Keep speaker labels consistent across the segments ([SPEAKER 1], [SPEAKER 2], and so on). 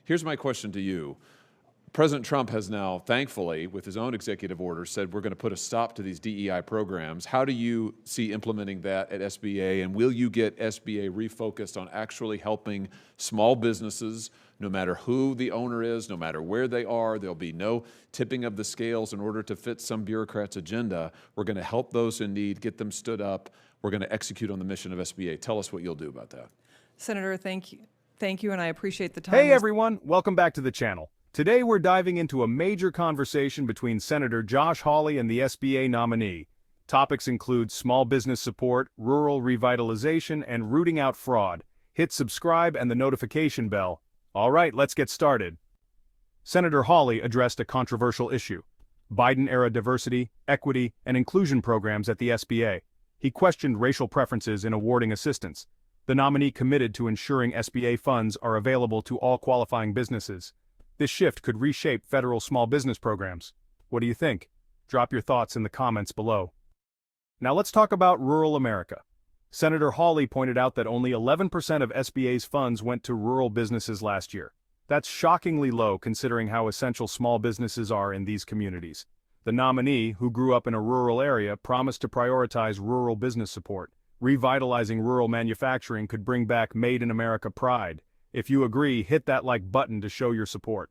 [SPEAKER 1] Here's my question to you. President Trump has now, thankfully, with his own executive order, said we're going to put a stop to these DEI programs. How do you see implementing that at SBA, and will you get SBA refocused on actually helping small businesses, no matter who the owner is, no matter where they are? There'll be no tipping of the scales in order to fit some bureaucrat's agenda. We're going to help those in need, get them stood up. We're going to execute on the mission of SBA. Tell us what you'll do about that.
[SPEAKER 2] Senator, thank you, and I appreciate the time.
[SPEAKER 3] Hey everyone, welcome back to the channel. Today we're diving into a major conversation between Senator Josh Hawley and the SBA nominee. Topics include small business support, rural revitalization, and rooting out fraud. Hit subscribe and the notification bell. All right, let's get started. Senator Hawley addressed a controversial issue: Biden-era diversity, equity, and inclusion programs at the SBA. He questioned racial preferences in awarding assistance. The nominee committed to ensuring SBA funds are available to all qualifying businesses. This shift could reshape federal small business programs. What do you think? Drop your thoughts in the comments below. Now let's talk about rural America. Senator Hawley pointed out that only 11% of SBA's funds went to rural businesses last year. That's shockingly low considering how essential small businesses are in these communities. The nominee, who grew up in a rural area, promised to prioritize rural business support. Revitalizing rural manufacturing could bring back Made in America pride. If you agree, hit that like button to show your support.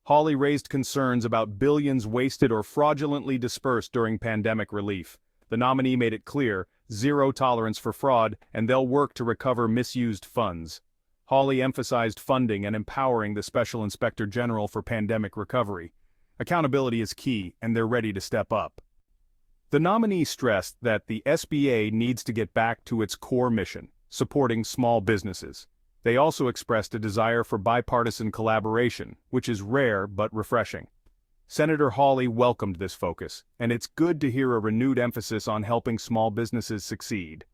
[SPEAKER 3] Hawley raised concerns about billions wasted or fraudulently dispersed during pandemic relief. The nominee made it clear, zero tolerance for fraud, and they'll work to recover misused funds. Hawley emphasized funding and empowering the Special Inspector General for pandemic recovery. Accountability is key, and they're ready to step up. The nominee stressed that the SBA needs to get back to its core mission, supporting small businesses. They also expressed a desire for bipartisan collaboration, which is rare but refreshing. Senator Hawley welcomed this focus, and it's good to hear a renewed emphasis on helping small businesses succeed.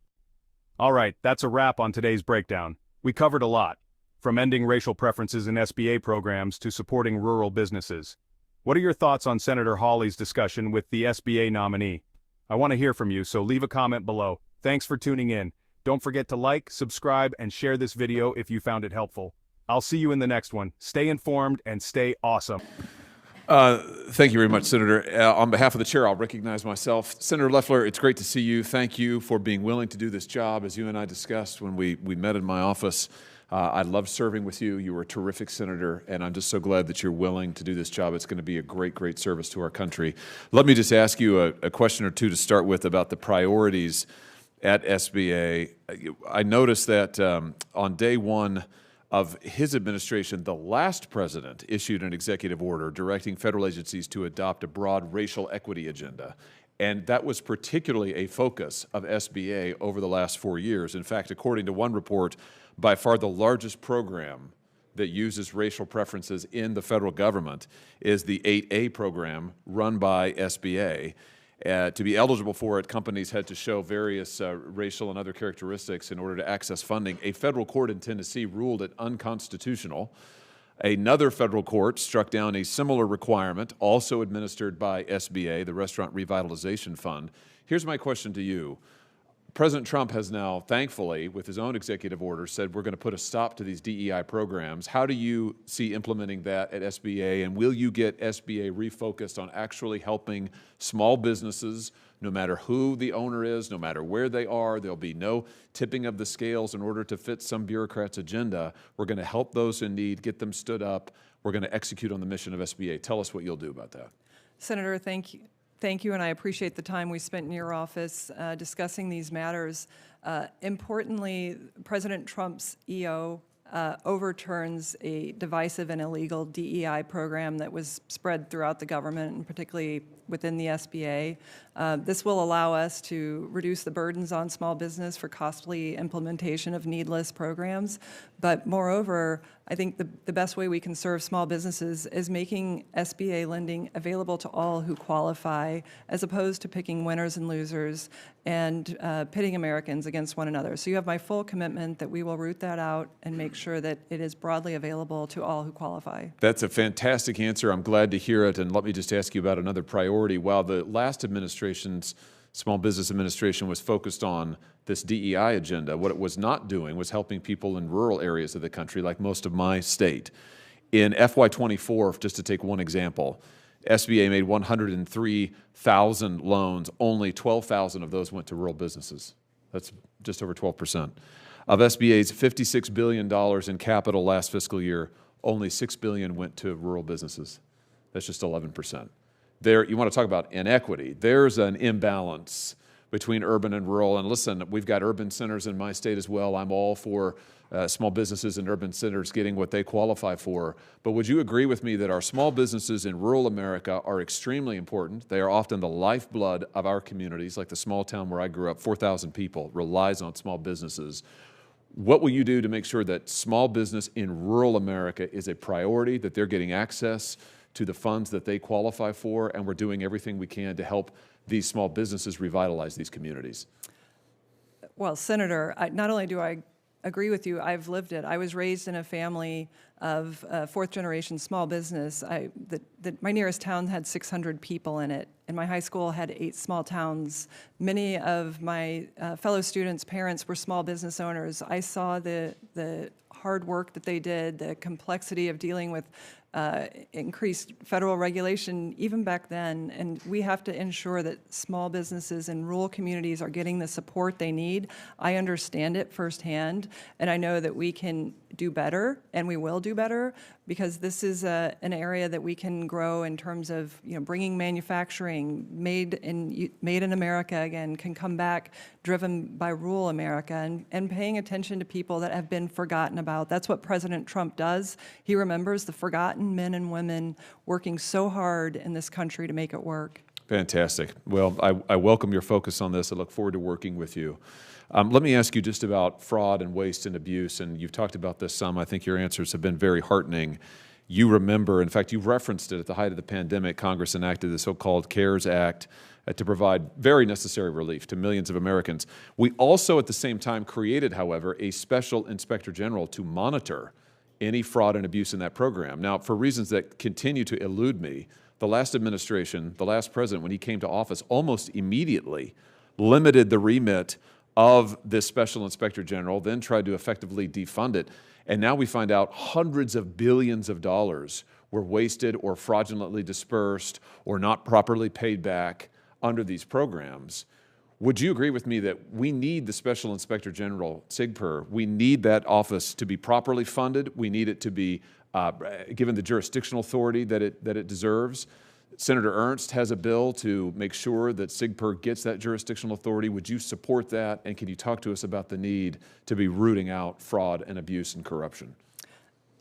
[SPEAKER 3] All right, that's a wrap on today's breakdown. We covered a lot, from ending racial preferences in SBA programs to supporting rural businesses. What are your thoughts on Senator Hawley's discussion with the SBA nominee? I want to hear from you, so leave a comment below. Thanks for tuning in. Don't forget to like, subscribe, and share this video if you found it helpful. I'll see you in the next one. Stay informed and stay awesome.
[SPEAKER 1] Thank you very much, Senator. On behalf of the chair, I'll recognize myself. Senator Loeffler, it's great to see you. Thank you for being willing to do this job. As you and I discussed when we met in my office, I loved serving with you. You were a terrific senator, and I'm just so glad that you're willing to do this job. It's going to be a great, great service to our country. Let me just ask you a question or two to start with about the priorities at SBA. I noticed that on day one of his administration, the last president issued an executive order directing federal agencies to adopt a broad racial equity agenda. And that was particularly a focus of SBA over the last 4 years. In fact, according to one report, by far the largest program that uses racial preferences in the federal government is the 8A program run by SBA. To be eligible for it, companies had to show various racial and other characteristics in order to access funding. A federal court in Tennessee ruled it unconstitutional. Another federal court struck down a similar requirement, also administered by SBA, the Restaurant Revitalization Fund. Here's my question to you. President Trump has now, thankfully, with his own executive order, said we're going to put a stop to these DEI programs. How do you see implementing that at SBA, and will you get SBA refocused on actually helping small businesses, no matter who the owner is, no matter where they are? There'll be no tipping of the scales in order to fit some bureaucrat's agenda. We're going to help those in need, get them stood up. We're going to execute on the mission of SBA. Tell us what you'll do about that.
[SPEAKER 2] Senator, thank you. Thank you, and I appreciate the time we spent in your office discussing these matters. Importantly, President Trump's EO overturns a divisive and illegal DEI program that was spread throughout the government, and particularly within the SBA. This will allow us to reduce the burdens on small business for costly implementation of needless programs. But moreover, I think the best way we can serve small businesses is making SBA lending available to all who qualify, as opposed to picking winners and losers and pitting Americans against one another. So you have my full commitment that we will root that out and make sure that it is broadly available to all who qualify. That's
[SPEAKER 1] a fantastic answer. I'm glad to hear it. And let me just ask you about another priority. While the last administration's Small Business Administration was focused on this DEI agenda, what it was not doing was helping people in rural areas of the country, like most of my state. In FY24, just to take one example, SBA made 103,000 loans. Only 12,000 of those went to rural businesses. That's just over 12%. Of SBA's $56 billion in capital last fiscal year, only $6 billion went to rural businesses. That's just 11%. There, you want to talk about inequity. There's an imbalance between urban and rural. And listen, we've got urban centers in my state as well. I'm all for small businesses in urban centers getting what they qualify for. But would you agree with me that our small businesses in rural America are extremely important? They are often the lifeblood of our communities, like the small town where I grew up, 4,000 people, relies on small businesses. What will you do to make sure that small business in rural America is a priority, that they're getting access to the funds that they qualify for, and we're doing everything we can to help these small businesses revitalize these communities?
[SPEAKER 2] Well, Senator, not only do I agree with you, I've lived it. I was raised in a family of fourth-generation small business. My nearest town had 600 people in it, and my high school had 8 small towns. Many of my fellow students' parents were small business owners. I saw the hard work that they did, the complexity of dealing with increased federal regulation even back then, and we have to ensure that small businesses in rural communities are getting the support they need. I understand it firsthand, and I know that we can do better, and we will do better, because this is an area that we can grow in terms of, you know, bringing manufacturing, made in America again, can come back, driven by rural America, and paying attention to people that have been forgotten about. That's what President Trump does. He remembers the forgotten men and women working so hard in this country to make it work.
[SPEAKER 1] Fantastic. Well, I welcome your focus on this. I look forward to working with you. Let me ask you just about fraud and waste and abuse, and you've talked about this some. I think your answers have been very heartening. You remember, in fact, you referenced it at the height of the pandemic. Congress enacted the so-called CARES Act to provide very necessary relief to millions of Americans. We also, at the same time, created, however, a special inspector general to monitor any fraud and abuse in that program. Now, for reasons that continue to elude me, the last administration, the last president, when he came to office, almost immediately limited the remit of this special inspector general, then tried to effectively defund it. And now we find out hundreds of billions of dollars were wasted or fraudulently dispersed or not properly paid back under these programs. Would you agree with me that we need the Special Inspector General, SIGPER? We need that office to be properly funded. We need it to be given the jurisdictional authority that it deserves. Senator Ernst has a bill to make sure that SIGPER gets that jurisdictional authority. Would you support that? And can you talk to us about the need to be rooting out fraud and abuse and corruption?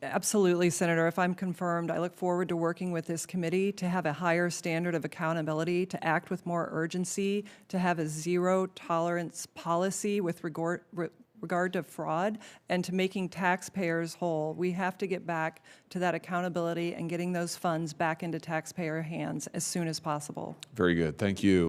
[SPEAKER 2] Absolutely, Senator. If I'm confirmed, I look forward to working with this committee to have a higher standard of accountability, to act with more urgency, to have a zero-tolerance policy with regard to fraud, and to making taxpayers whole. We have to get back to that accountability and getting those funds back into taxpayer hands as soon as possible.
[SPEAKER 1] Very good. Thank you.